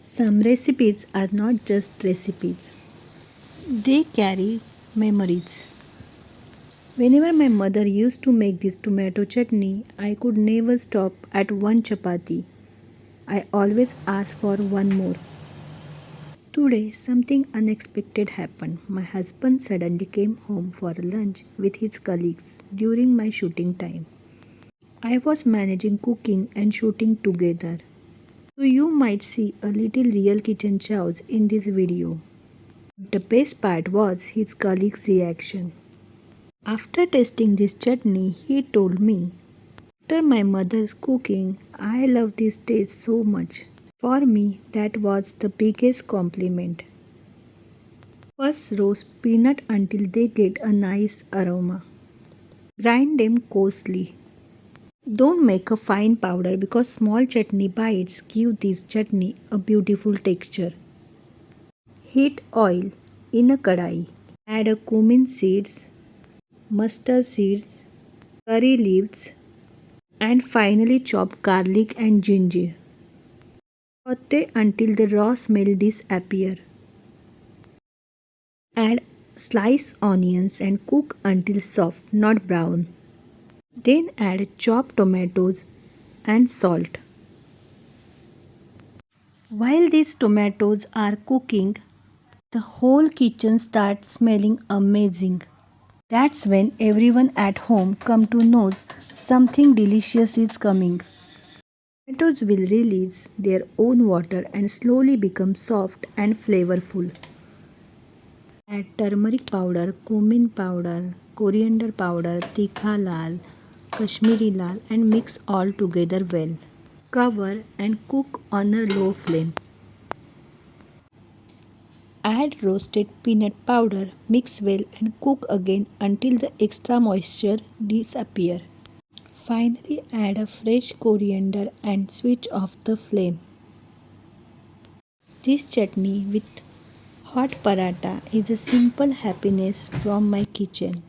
Some recipes are not just recipes, they carry memories. Whenever my mother used to make this tomato chutney, I could never stop at one chapati. I always asked for one more. Today, something unexpected happened. My husband suddenly came home for lunch with his colleagues during my shooting time. I was managing cooking and shooting together. So you might see a little real kitchen chows in this video. The best part was his colleague's reaction. After tasting this chutney, he told me, after my mother's cooking, I love this taste so much. For me, that was the biggest compliment. First roast peanut until they get a nice aroma. Grind them coarsely. Don't make a fine powder because small chutney bites give this chutney a beautiful texture. Heat oil in a kadai. Add a cumin seeds, mustard seeds, curry leaves, and finally chop garlic and ginger. Saute until the raw smell disappears. Add sliced onions and cook until soft, not brown. Then add chopped tomatoes and salt. While these tomatoes are cooking, the whole kitchen starts smelling amazing. That's when everyone at home come to know something delicious is coming. Tomatoes will release their own water and slowly become soft and flavorful. Add turmeric powder, cumin powder, coriander powder, tikha lal, Kashmiri lal and mix all together well. Cover and cook on a low flame. Add roasted peanut powder, mix well and cook again until the extra moisture disappears. Finally add a fresh coriander and switch off the flame. This chutney with hot paratha is a simple happiness from my kitchen.